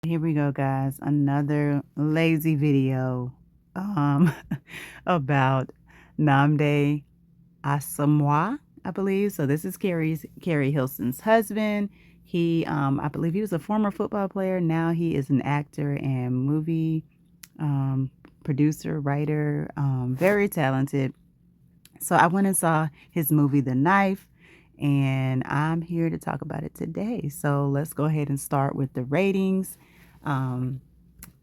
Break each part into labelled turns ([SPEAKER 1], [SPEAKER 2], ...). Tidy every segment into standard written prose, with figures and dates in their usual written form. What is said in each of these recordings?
[SPEAKER 1] Here we go, guys. Another lazy video um about Nnamdi Asomugha, I believe. So this is Carrie Hilson's husband. I believe he was a former football player. Now he is an actor and movie um, producer, writer, very talented. So I went and saw his movie, The Knife, and I'm here to talk about it today. So let's go ahead and start with the ratings. Um,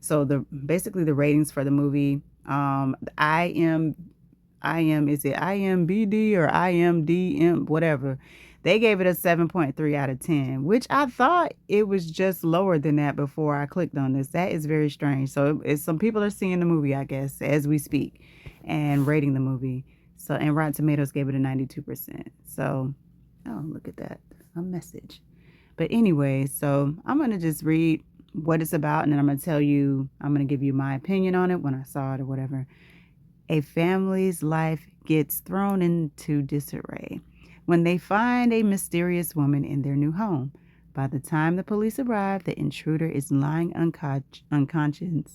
[SPEAKER 1] so the basically the ratings for the movie, is it IMBD or IMDM, whatever. They gave it a 7.3 out of 10, which I thought it was just lower than that before I clicked on this. That is very strange. So some people are seeing the movie, I guess, as we speak, and rating the movie. So, and Rotten Tomatoes gave it a 92%. So, oh, look at that. A message. But anyway, so I'm going to just read what it's about, and then I'm going to give you my opinion on it when I saw it or whatever. A family's life gets thrown into disarray when they find a mysterious woman in their new home. By the time the police arrive, the intruder is lying unconscious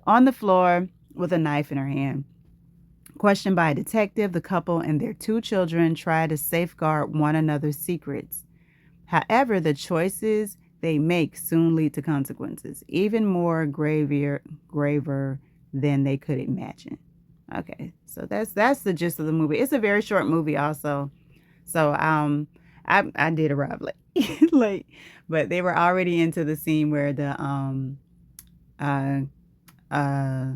[SPEAKER 1] on the floor with a knife in her hand. Questioned by a detective, the couple and their two children try to safeguard one another's secrets. However, the choices they make soon lead to consequences, even more graver than they could imagine. Okay, so that's the gist of the movie. It's a very short movie, also. So I did arrive late, late, but they were already into the scene where the uh uh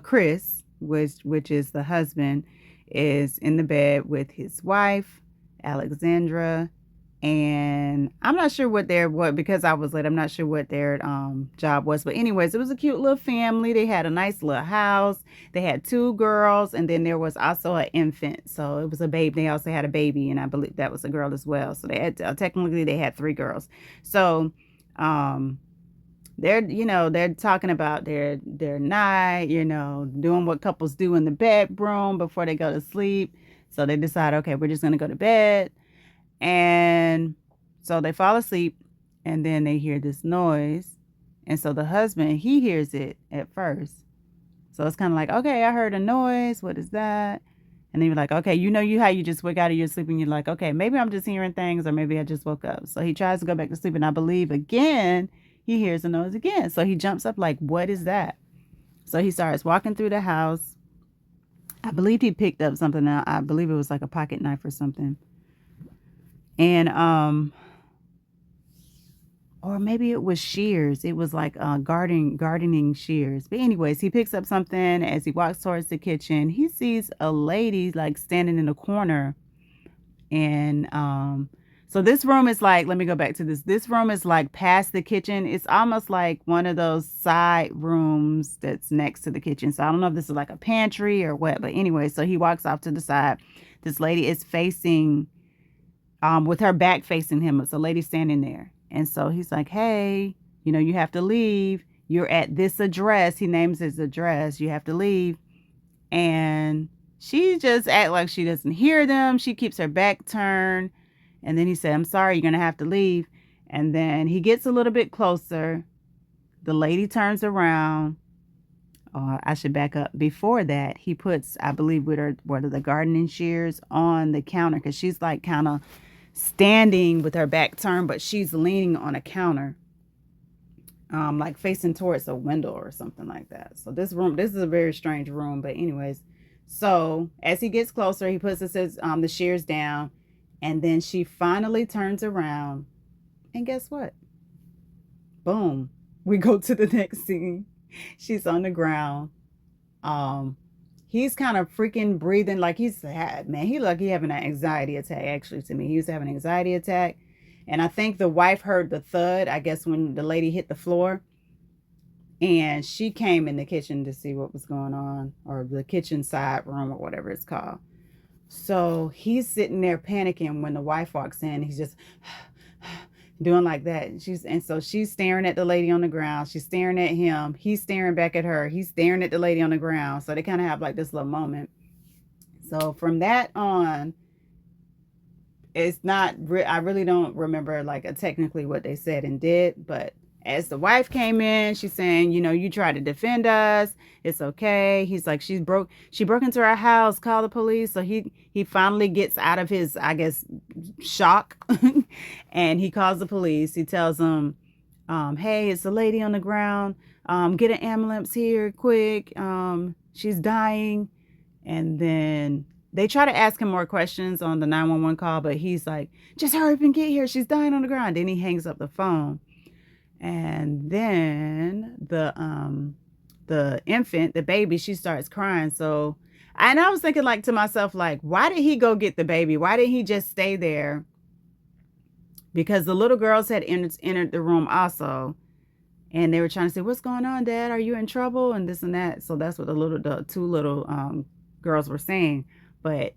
[SPEAKER 1] Chris, which is the husband, is in the bed with his wife, Alexandra, and I'm not sure what because I was late. I'm not sure what their job was, but anyways, it was a cute little family. They had a nice little house. They had two girls, and then there was also an infant. So it was a baby. They also had a baby, and I believe that was a girl as well. So they had technically they had three girls. So um they're talking about their night, doing what couples do in the bedroom before they go to sleep. So they decide, okay, we're just gonna go to bed. And so they fall asleep, and then they hear this noise. And so the husband, he hears it at first. So it's kind of like, okay, I heard a noise. What is that? And then you're like, okay, how you just wake out of your sleep and you're like, okay, maybe I'm just hearing things, or maybe I just woke up. So he tries to go back to sleep, and I believe again, he hears a noise again. So he jumps up like, what is that? So he starts walking through the house. I believe he picked up something now. I believe it was like a pocket knife or something. And or maybe it was shears. It was like gardening shears. But anyways, he picks up something. As he walks towards the kitchen, he sees a lady like standing in a corner. And so this room is like, let me go back to this room is like past the kitchen. It's almost like one of those side rooms that's next to the kitchen. So I don't know if this is like a pantry or what, but anyway, so he walks off to the side. This lady is facing with her back facing him. It's a lady standing there. And so he's like, hey, you have to leave. You're at this address. He names his address. You have to leave. And she just act like she doesn't hear them. She keeps her back turned. And then he said, I'm sorry, you're going to have to leave. And then he gets a little bit closer. The lady turns around. I should back up. Before that, he puts, I believe, what are the gardening shears on the counter, because she's like kind of standing with her back turned, but she's leaning on a counter, like facing towards a window or something like that. So this is a very strange room. But anyways, so as he gets closer, he puts the shears down, and then she finally turns around, and guess what? Boom. We go to the next scene. She's on the ground. He's kind of freaking breathing like he's sad, man. He like he having an anxiety attack, actually, to me. He was having an anxiety attack. And I think the wife heard the thud, I guess, when the lady hit the floor. And she came in the kitchen to see what was going on, or the kitchen side room or whatever it's called. So he's sitting there panicking when the wife walks in. He's just doing like that. So she's staring at the lady on the ground. She's staring at him. He's staring back at her. He's staring at the lady on the ground. So they kind of have like this little moment. So from that on, it's not I really don't remember like technically what they said and did, but as the wife came in, she's saying, you tried to defend us. It's okay. He's like, she broke into our house, call the police. So he finally gets out of his, I guess, shock and he calls the police. He tells them, hey, it's a lady on the ground. Get an ambulance here quick. She's dying. And then they try to ask him more questions on the 911 call, but he's like, just hurry up and get here. She's dying on the ground. Then he hangs up the phone. And then the infant, the baby, she starts crying. So, and I was thinking like to myself, like, why did he go get the baby? Why didn't he just stay there? Because the little girls had entered the room also. And they were trying to say, what's going on, Dad? Are you in trouble? And this and that. So that's what the two little girls were saying. But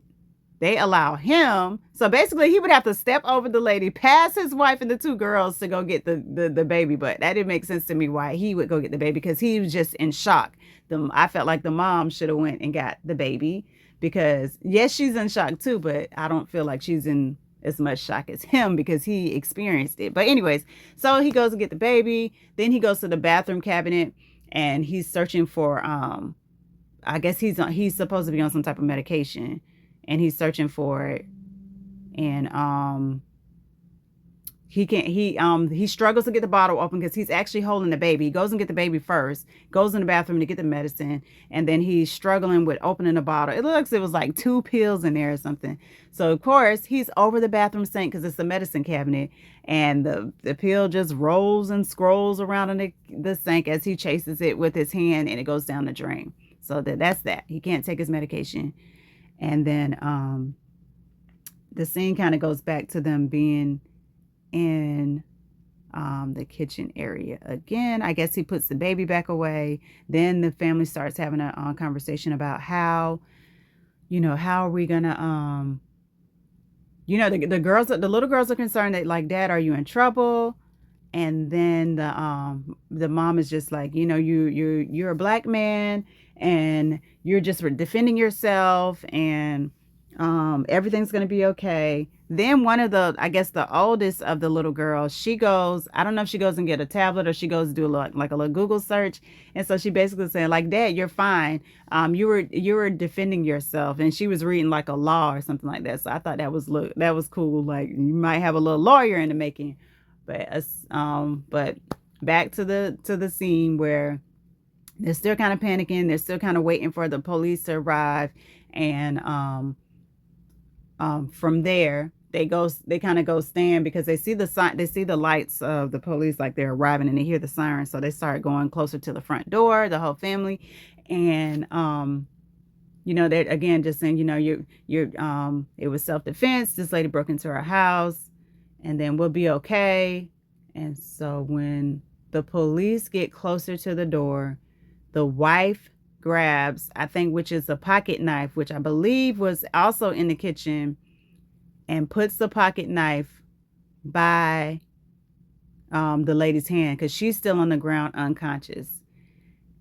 [SPEAKER 1] they allow him. So basically, he would have to step over the lady, pass his wife and the two girls to go get the baby. But that didn't make sense to me why he would go get the baby, because he was just in shock. I felt like the mom should have went and got the baby, because yes, she's in shock too, but I don't feel like she's in as much shock as him because he experienced it. But anyways, so he goes to get the baby. Then he goes to the bathroom cabinet and he's searching for I guess he's supposed to be on some type of medication, and he's searching for it. And he struggles to get the bottle open because he's actually holding the baby. He goes and get the baby first, goes in the bathroom to get the medicine, and then he's struggling with opening the bottle. It was like 2 pills in there or something. So of course he's over the bathroom sink because it's the medicine cabinet, and the pill just rolls and scrolls around in the sink as he chases it with his hand, and it goes down the drain. So that's that. He can't take his medication. And then the scene kind of goes back to them being in the kitchen area again. I guess he puts the baby back away. Then the family starts having a conversation about how are we gonna the little girls are concerned that, like, Dad, are you in trouble? And then the mom is just like, you're a black man and you're just defending yourself, and everything's going to be okay. Then one of I guess the oldest of the little girls, she goes, I don't know if she goes and get a tablet or she goes to do a little Google search. And so she basically saying, like, Dad, you're fine. You were defending yourself. And she was reading like a law or something like that. So I thought that was cool. Like, you might have a little lawyer in the making. But back to the scene where they're still kind of panicking. They're still kind of waiting for the police to arrive. And from there, they kind of go stand because they see the lights of the police, like they're arriving, and they hear the siren. So they start going closer to the front door, the whole family. And they're again just saying, it was self-defense. This lady broke into our house, and then we'll be okay. And so when the police get closer to the door, the wife grabs, I think, which is a pocket knife, which I believe was also in the kitchen, and puts the pocket knife by the lady's hand because she's still on the ground unconscious.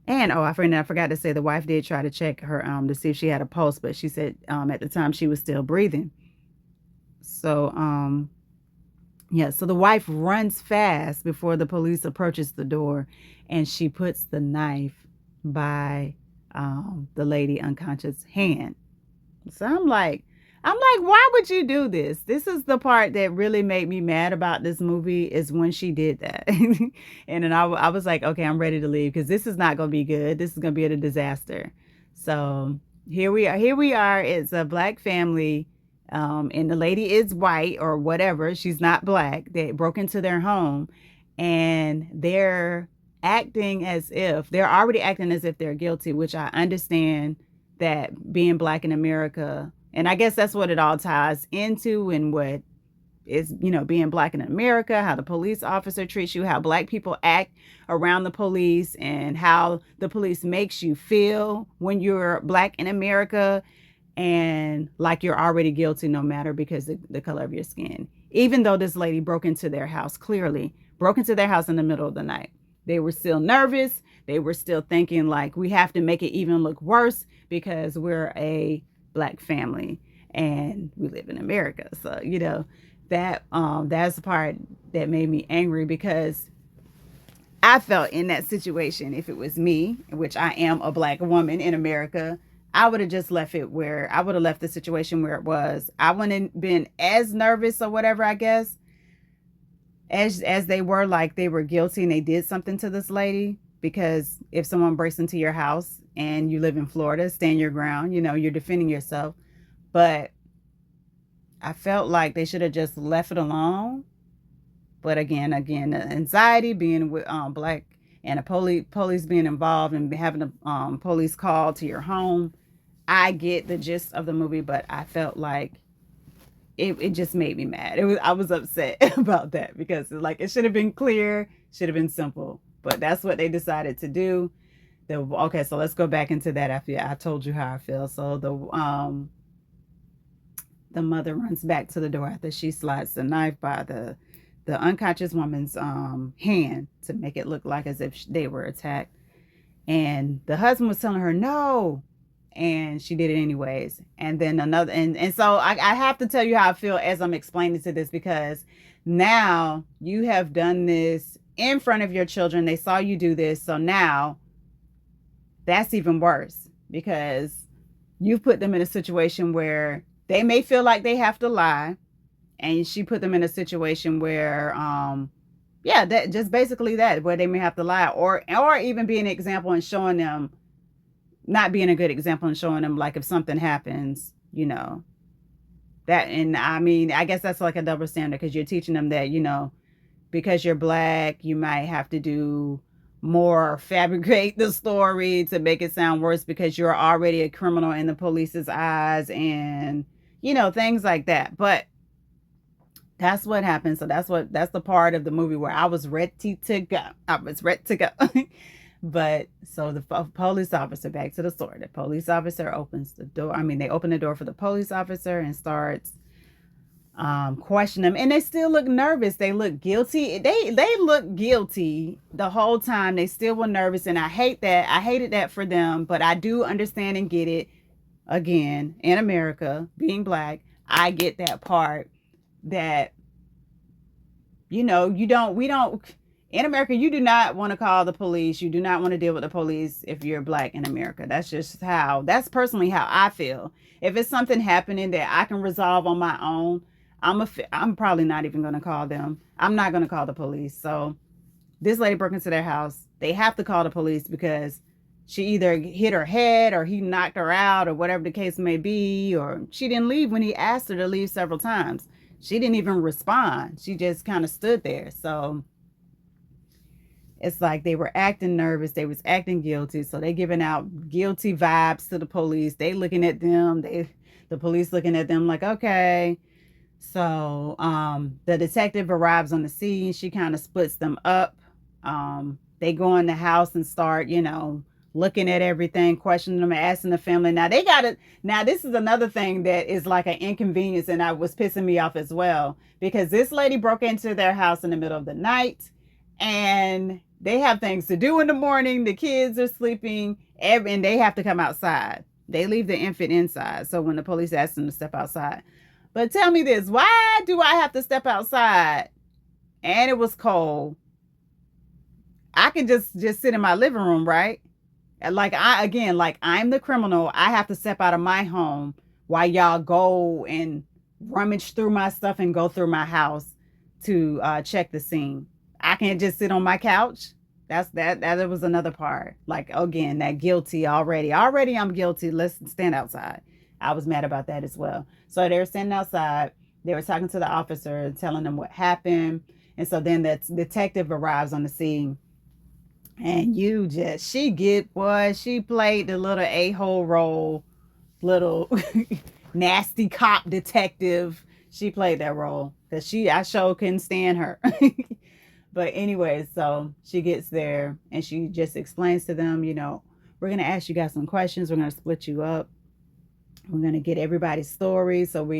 [SPEAKER 1] And I forgot to say, the wife did try to check her to see if she had a pulse, but she said at the time she was still breathing. So so the wife runs fast before the police approaches the door, and she puts the knife by the lady unconscious hand. So I'm like, why would you do this? This is the part that really made me mad about this movie, is when she did that. And then I was like, okay, I'm ready to leave because this is not going to be good. This is going to be a disaster. So here we are. It's a black family. And the lady is white or whatever. She's not black. They broke into their home, and they're already acting as if they're guilty, which I understand that being black in America, and I guess that's what it all ties into, and what is, being black in America, how the police officer treats you, how black people act around the police, and how the police makes you feel when you're black in America, and like you're already guilty no matter because of the color of your skin. Even though this lady clearly broke into their house in the middle of the night. They were still nervous. They were still thinking, like, we have to make it even look worse because we're a black family. and we live in America. So, that's the part that made me angry, because I felt in that situation, if it was me, which I am a black woman in America, I would have just left it where I would have left the situation where it was. I wouldn't have been as nervous or whatever, I guess, as they were, like they were guilty and they did something to this lady. Because if someone breaks into your house and you live in Florida, stand your ground, you're defending yourself. But I felt like they should have just left it alone. But again, the anxiety being with black, and a police being involved and having a police call to your home. I get the gist of the movie, but I felt like it just made me mad. I was upset about that, because like it should have been clear, should have been simple. But that's what they decided to do. Okay, so let's go back into that after I told you how I feel. So the mother runs back to the door after she slides the knife by the unconscious woman's hand to make it look like as if they were attacked. And the husband was telling her no, and she did it anyways. And then another, and so I have to tell you how I feel as I'm explaining to this, because now you have done this in front of your children. They saw you do this, so now that's even worse, because you've put them in a situation where they may feel like they have to lie, and she put them in a situation where that just basically that, where they may have to lie, or even be an example and showing them, not being a good example and showing them, like if something happens, that. And I mean, I guess that's like a double standard, because you're teaching them that, because you're black, you might have to do more, fabricate the story to make it sound worse, because you're already a criminal in the police's eyes, and things like that. But that's what happened. So that's the part of the movie where I was ready to go. But so the police officer, back to the story, the police officer opens the door. I mean, they open the door for the police officer and starts questioning them, and they still look nervous. They look guilty. They look guilty the whole time. They still were nervous, and I hate that. I hated that for them, but I do understand and get it. Again, in America, being black, I get that part, that we don't, in America, you do not want to call the police. You do not want to deal with the police if you're black in America. That's personally how I feel. If it's something happening that I can resolve on my own, I'm probably not even going to call them. I'm not going to call the police. So this lady broke into their house. They have to call the police, because she either hit her head, or he knocked her out, or whatever the case may be, or she didn't leave when he asked her to leave several times. She didn't even respond. She just kind of stood there. So it's like they were acting nervous. They was acting guilty. So they giving out guilty vibes to the police. They looking at them. The police looking at them like, okay. So the detective arrives on the scene. She kind of splits them up. They go in the house and start, looking at everything, questioning them, asking the family. Now they got it. Now this is another thing that is like an inconvenience, and that was pissing me off as well, because this lady broke into their house in the middle of the night, and they have things to do in the morning. The kids are sleeping, and they have to come outside. They leave the infant inside. So when the police ask them to step outside, but tell me this, why do I have to step outside? And it was cold. I can just sit in my living room, right? Like I'm the criminal. I have to step out of my home while y'all go and rummage through my stuff and go through my house to check the scene. I can't just sit on my couch. That was another part. Like, again, that guilty already. Already I'm guilty. Let's stand outside. I was mad about that as well. So they were standing outside. They were talking to the officer, telling them what happened. And so then the detective arrives on the scene. And she played the little a-hole role, little nasty cop detective. She played that role, because I sure couldn't stand her. But anyway, so she gets there and she just explains to them, we're going to ask you guys some questions. We're going to split you up. We're going to get everybody's story. So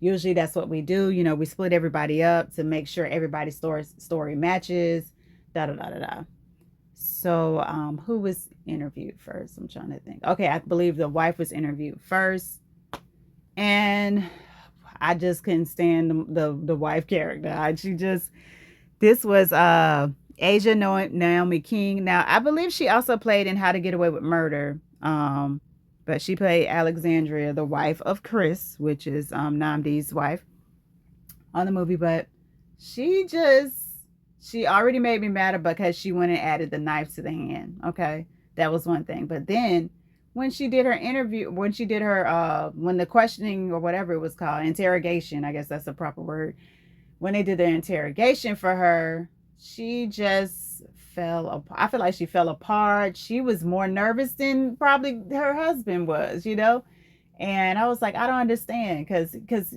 [SPEAKER 1] usually that's what we do. We split everybody up to make sure everybody's story matches, da da da da da. So who was interviewed first? I'm trying to think. Okay, I believe the wife was interviewed first. And I just couldn't stand the wife character. She just this was Asia Naomi King. Now I believe she also played in How to Get Away with Murder. But she played Alexandria, the wife of Chris, which is Nnamdi's wife on the movie. But she just she already made me mad because she went and added the knife to the hand. Okay, that was one thing. But then when she did her interview, when she did her when the questioning or whatever it was called, interrogation, I guess that's the proper word, when they did the interrogation for her, she just fell apart. I feel like she fell apart. She was more nervous than probably her husband was, you know? And I was like, I don't understand because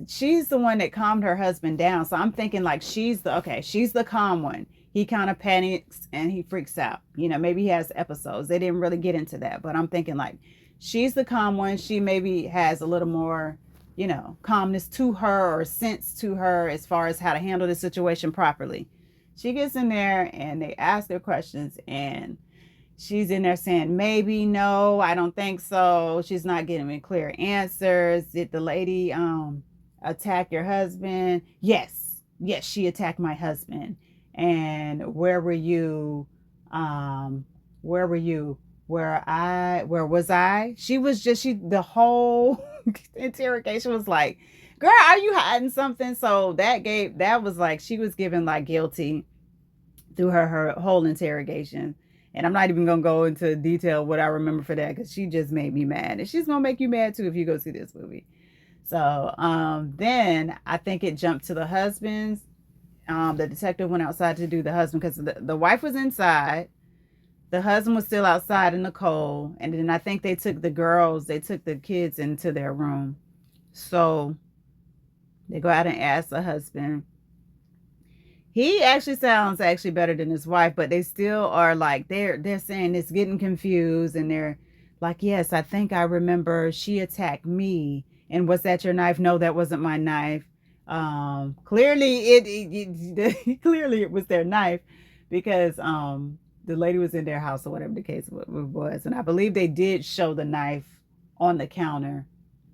[SPEAKER 1] she's the one that calmed her husband down. So I'm thinking like she's the calm one. He kind of panics and he freaks out. You know, maybe he has episodes. They didn't really get into that, but I'm thinking like she's the calm one. She maybe has a little more, calmness to her or sense to her as far as how to handle the situation properly. She gets in there and they ask her questions and she's in there saying, maybe, no, I don't think so. She's not getting me clear answers. Did the lady attack your husband? Yes. Yes, she attacked my husband. And where were you? Where were you? Where was I? The whole interrogation was like, girl, are you hiding something? So that was like, she was given like guilty through her whole interrogation. And I'm not even gonna go into detail what I remember for that because she just made me mad, and she's gonna make you mad too if you go see this movie. So then I think it jumped to the husbands. The detective went outside to do the husband because the wife was inside. The husband was still outside in the cold, and then I think they took the kids into their room. So they go out and ask the husband. He actually sounds actually better than his wife, but they still are like they're saying it's getting confused, and they're like, yes, I think I remember she attacked me. And was that your knife? No, that wasn't my knife. Clearly clearly it was their knife because the lady was in their house or whatever the case was, and I believe they did show the knife on the counter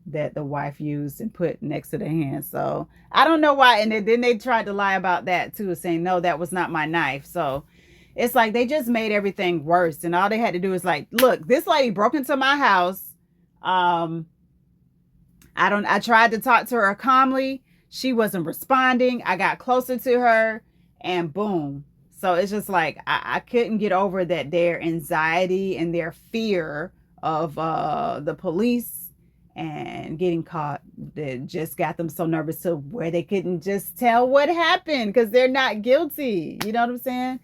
[SPEAKER 1] that the wife used and put next to the hand. So I don't know why. And then they tried to lie about that too, saying, no, that was not my knife. So it's like they just made everything worse. And all they had to do is like, look, this lady broke into my house. Um, I tried to talk to her calmly. She wasn't responding. I got closer to her and boom. So it's just like I couldn't get over that their anxiety and their fear of the police and getting caught that just got them so nervous to where they couldn't just tell what happened because they're not guilty. You know what I'm saying?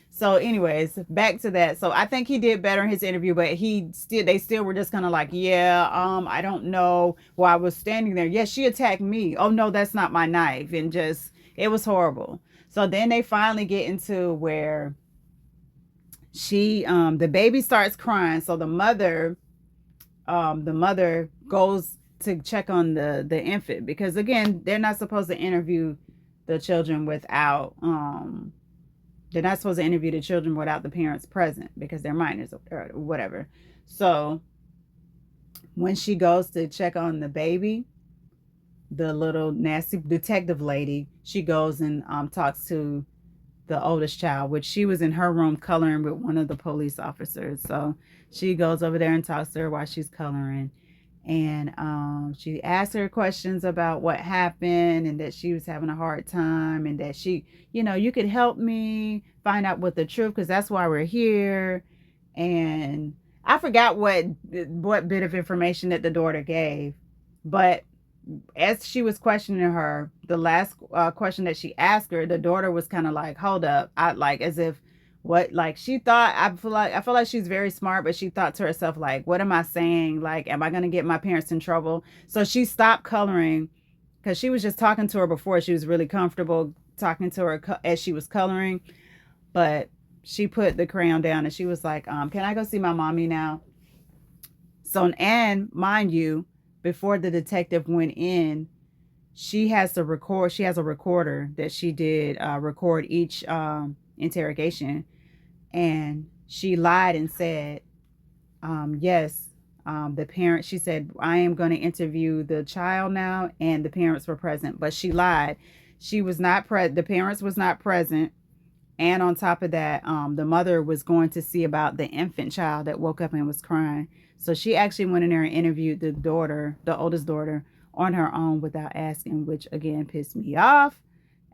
[SPEAKER 1] So, anyways, back to that. So I think he did better in his interview, but they still were just kind of like, yeah, I don't know. Well, I was standing there. Yes, she attacked me. Oh no, that's not my knife. And just it was horrible. So then they finally get into where the baby starts crying. So the mother goes to check on the infant because again, they're not supposed to interview the children without they're not supposed to interview the children without the parents present because they're minors or whatever. So when she goes to check on the baby, the little nasty detective lady, she goes and talks to the oldest child, which she was in her room coloring with one of the police officers. So she goes over there and talks to her while she's coloring. And she asked her questions about what happened and that she was having a hard time and that you could help me find out what the truth, because that's why we're here. And I forgot what bit of information that the daughter gave, but as she was questioning her, the last question that she asked her, the daughter was kind of like, hold up. I like as if what like she thought I feel like she's very smart, but she thought to herself, like, what am I saying? Like, am I gonna get my parents in trouble? So she stopped coloring because she was just talking to her before. She was really comfortable talking to her as she was coloring, but she put the crayon down and she was like, can I go see my mommy now? So, and mind you, before the detective went in, she has a recorder that she did record each interrogation. And she lied and said, yes, The parent, she said, I am going to interview the child now, and the parents were present, but she lied. She was not the parents was not present. And on top of that, the mother was going to see about the infant child that woke up and was crying. So she actually went in there and interviewed the daughter, the oldest daughter, on her own without asking, which again pissed me off.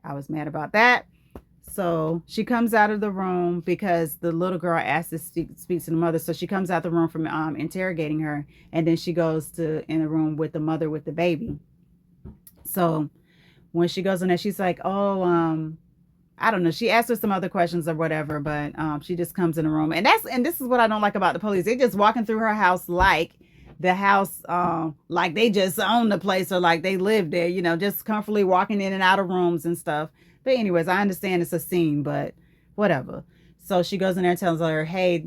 [SPEAKER 1] I was mad about that. So she comes out of the room because the little girl asked to speak to the mother. So she comes out the room from interrogating her, and then she goes to in the room with the mother with the baby. So when she goes in there, she's like, "Oh, I don't know." She asked her some other questions or whatever, but she just comes in the room, and this is what I don't like about the police. They just walking through her house like the house, like they just own the place or like they live there, just comfortably walking in and out of rooms and stuff. But anyways, I understand it's a scene, but whatever. So she goes in there and tells her, "Hey,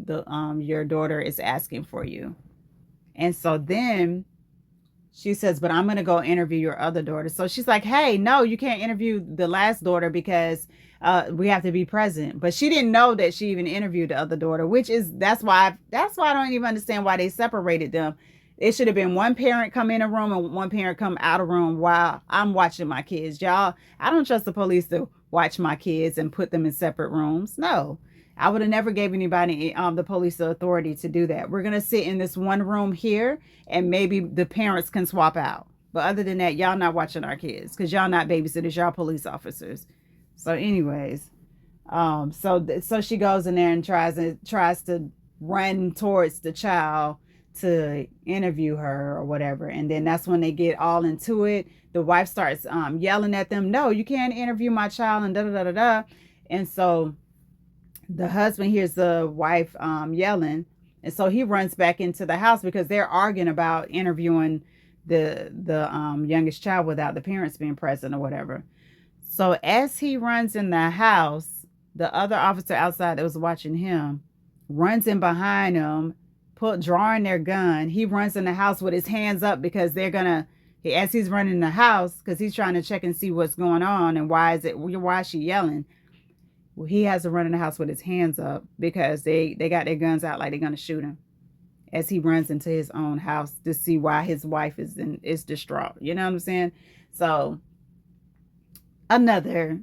[SPEAKER 1] your daughter is asking for you." And so then she says, "But I'm going to go interview your other daughter." So she's like, "Hey, no, you can't interview the last daughter because we have to be present." But she didn't know that she even interviewed the other daughter, that's why I don't even understand why they separated them. It should have been one parent come in a room and one parent come out of room while I'm watching my kids. Y'all, I don't trust the police to watch my kids and put them in separate rooms. No, I would have never gave anybody, the police, the authority to do that. We're going to sit in this one room here and maybe the parents can swap out. But other than that, y'all not watching our kids because y'all not babysitters, y'all police officers. So anyways, so she goes in there and tries to run towards the child to interview her or whatever. And then that's when they get all into it. The wife starts yelling at them, "No, you can't interview my child," and da da da da da. And so the husband hears the wife yelling, and so he runs back into the house because they're arguing about interviewing the youngest child without the parents being present or whatever. So as he runs in the house, the other officer outside that was watching him runs in behind him, drawing their gun. He runs in the house with his hands up because as he's running the house, because he's trying to check and see what's going on and why is she yelling. Well, he has to run in the house with his hands up because they got their guns out like they're gonna shoot him as he runs into his own house to see why his wife is distraught. You know what I'm saying? So another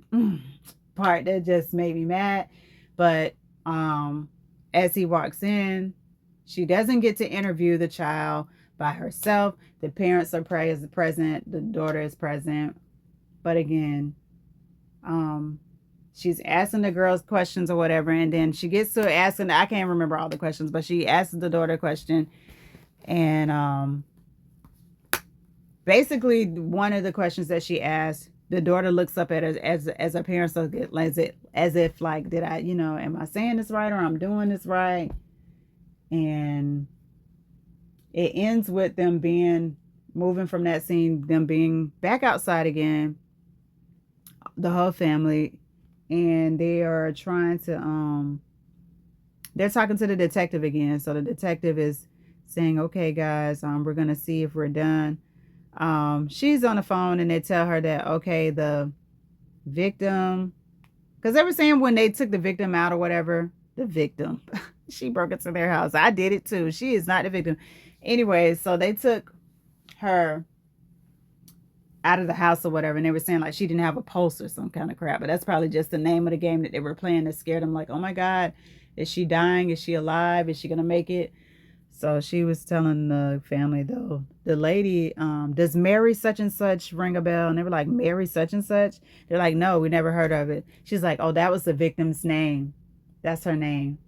[SPEAKER 1] part that just made me mad. But as he walks in, she doesn't get to interview the child by herself. The parents are present. The daughter is present. But again, she's asking the girls questions or whatever. And then she gets to asking, I can't remember all the questions, but she asks the daughter a question. And basically one of the questions that she asked, the daughter looks up at her as her parents look at, as if like, did I, am I saying this right or I'm doing this right? And it ends with them moving from that scene, them being back outside again, the whole family, and they are trying to, they're talking to the detective again. So the detective is saying, "Okay, guys, we're going to see if we're done." She's on the phone and they tell her that, okay, the victim, because they were saying when they took the victim out or whatever, the victim, she broke into their house. I did it too. She is not the victim. Anyway, so they took her out of the house or whatever, and they were saying like she didn't have a pulse or some kind of crap, but that's probably just the name of the game that they were playing that scared them, like, oh my God, is she dying? Is she alive? Is she gonna make it? So she was telling the family, though, the lady, does Mary such and such ring a bell? And they were like, Mary such and such? They're like, no, we never heard of it. She's like, oh, that was the victim's name. That's her name.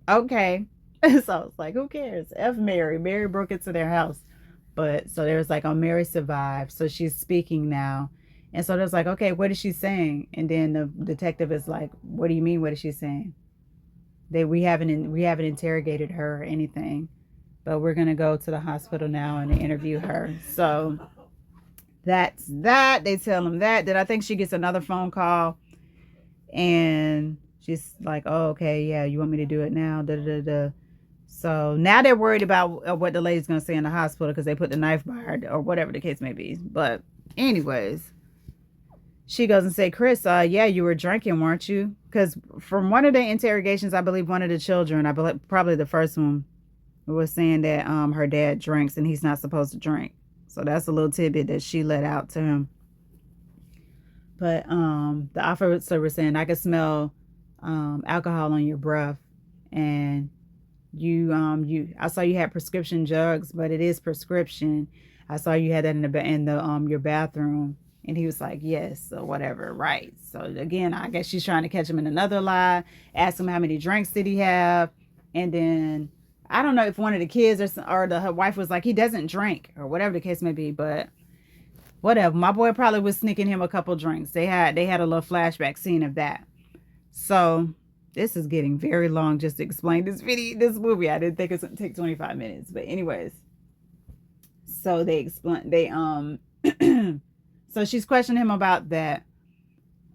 [SPEAKER 1] Okay. So it's like, who cares? F Mary. Mary broke into their house. But so there was like, oh, Mary survived. So she's speaking now. And so there's like, okay, what is she saying? And then the detective is like, what do you mean? What is she saying? We haven't interrogated her or anything, but we're going to go to the hospital now and interview her. So that's that. They tell him that. Then I think she gets another phone call and she's like, oh, okay, yeah, you want me to do it now? Da, da, da. So now they're worried about what the lady's going to say in the hospital because they put the knife by her or whatever the case may be. But anyways, she goes and say, Chris, yeah, you were drinking, weren't you? Because from one of the interrogations, I believe one of the children, probably the first one, was saying that her dad drinks and he's not supposed to drink. So that's a little tidbit that she let out to him. But the officer was saying, I could smell alcohol on your breath, and you I saw you had prescription drugs, but it is prescription. I saw you had that in the your bathroom. And he was like, yes, or whatever, right. So again, I guess she's trying to catch him in another lie, ask him how many drinks did he have. And then I don't know if one of the kids or her wife was like, he doesn't drink, or whatever the case may be. But whatever, my boy probably was sneaking him a couple drinks. They had a little flashback scene of that. So this is getting very long just to explain this movie. I didn't think it's gonna take 25 minutes, but anyways. So so she's questioning him about that.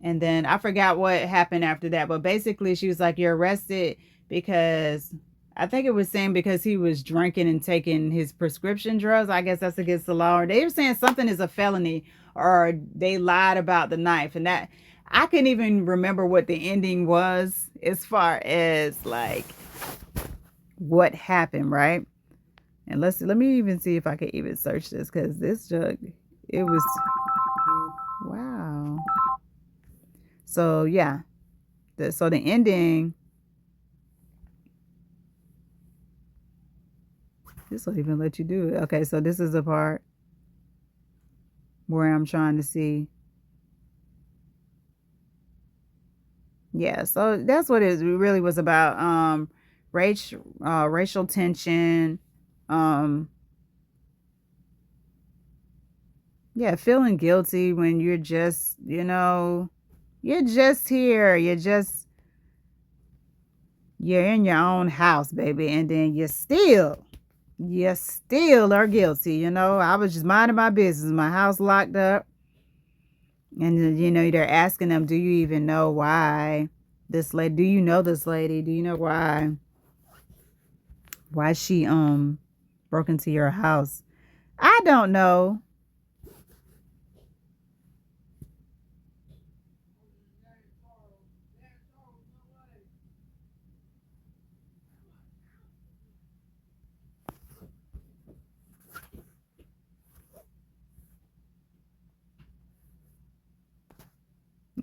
[SPEAKER 1] And then I forgot what happened after that, but basically she was like, you're arrested because I think it was saying because he was drinking and taking his prescription drugs. I guess that's against the law. Or they were saying something is a felony, or they lied about the knife. And that I couldn't even remember what the ending was as far as like what happened, right? And let me even see if I can even search this, because this jug, it was, wow. So yeah, so the ending, this will even let you do it. Okay, so this is the part where I'm trying to see. Yeah, so that's what it really was about. Racial tension. Um, yeah, feeling guilty when you're just, you're just here. You're in your own house, baby, and then you still are guilty. I was just minding my business, my house locked up. And then, they're asking them, do you even know why this lady, do you know this lady? Do you know why she broke into your house? I don't know.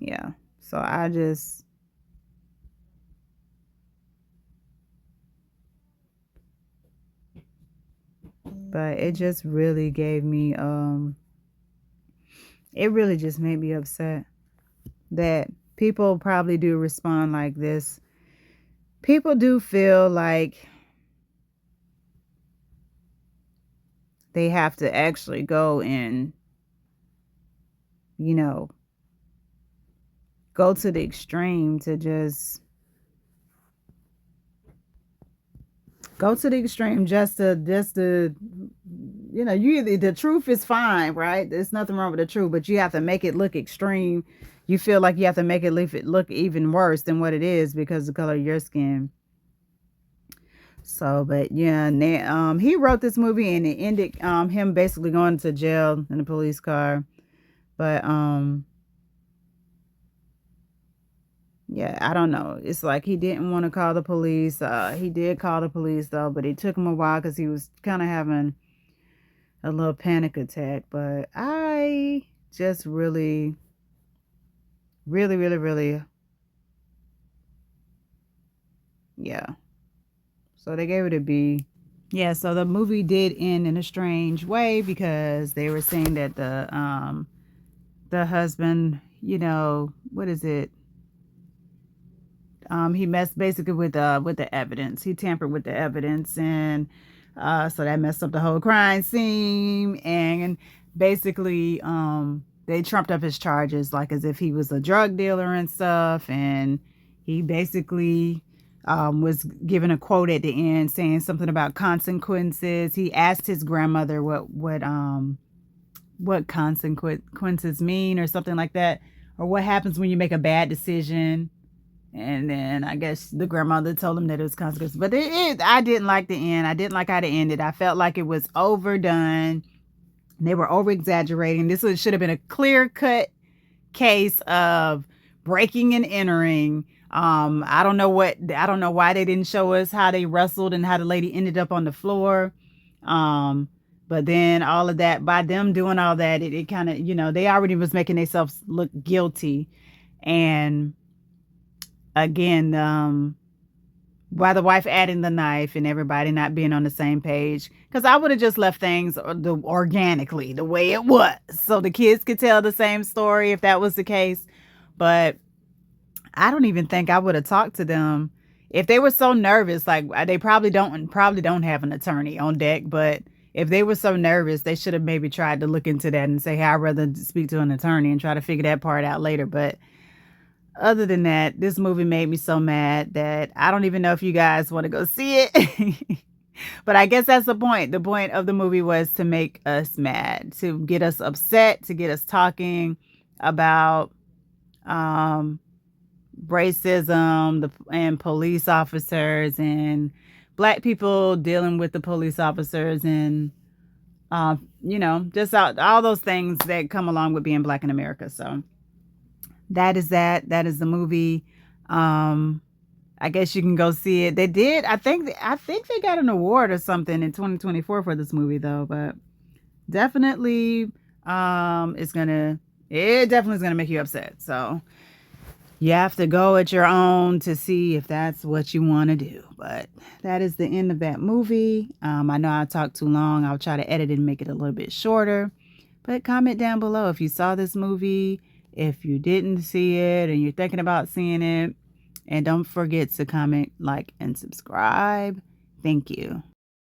[SPEAKER 1] Yeah. So but it just really gave me it really just made me upset that people probably do respond like this. People do feel like they have to actually go and, you know, go to the extreme to just go to the extreme just to the truth is fine, right? There's nothing wrong with the truth, but you have to make it look extreme. You feel like you have to make it look even worse than what it is because of the color of your skin. So, but yeah, he wrote this movie and it ended him basically going to jail in a police car. But yeah, I don't know. It's like he didn't want to call the police. He did call the police though, but it took him a while because he was kind of having a little panic attack. But I just really, really, really, really, yeah. So they gave it a B. Yeah, so the movie did end in a strange way because they were saying that the husband, what is it? He messed basically with the evidence. He tampered with the evidence, and so that messed up the whole crime scene. And basically, they trumped up his charges like as if he was a drug dealer and stuff. And he basically was given a quote at the end saying something about consequences. He asked his grandmother what consequences mean or something like that, or what happens when you make a bad decision. And then I guess the grandmother told him that it was consequences. But I didn't like the end. I didn't like how it ended. I felt like it was overdone. They were over exaggerating. Should have been a clear cut case of breaking and entering. I don't know why they didn't show us how they wrestled and how the lady ended up on the floor. Um, but then all of that, by them doing all that, it kind of, they already was making themselves look guilty. And again, by the wife adding the knife and everybody not being on the same page, because I would have just left things organically the way it was, so the kids could tell the same story if that was the case. But I don't even think I would have talked to them if they were so nervous. Like, they probably don't have an attorney on deck, but if they were so nervous, they should have maybe tried to look into that and say, hey, I'd rather speak to an attorney and try to figure that part out later. But other than that, this movie made me so mad that I don't even know if you guys want to go see it. But I guess that's the point. The point of the movie was to make us mad, to get us upset, to get us talking about um, racism and police officers and black people dealing with the police officers and, just all those things that come along with being black in America. So that is that. That is the movie. I guess you can go see it. They did. I think they got an award or something in 2024 for this movie though. But definitely, it definitely is gonna make you upset. So you have to go at your own to see if that's what you want to do. But that is the end of that movie. I know I talked too long. I'll try to edit it and make it a little bit shorter. But comment down below if you saw this movie, if you didn't see it and you're thinking about seeing it. And don't forget to comment, like, and subscribe. Thank you.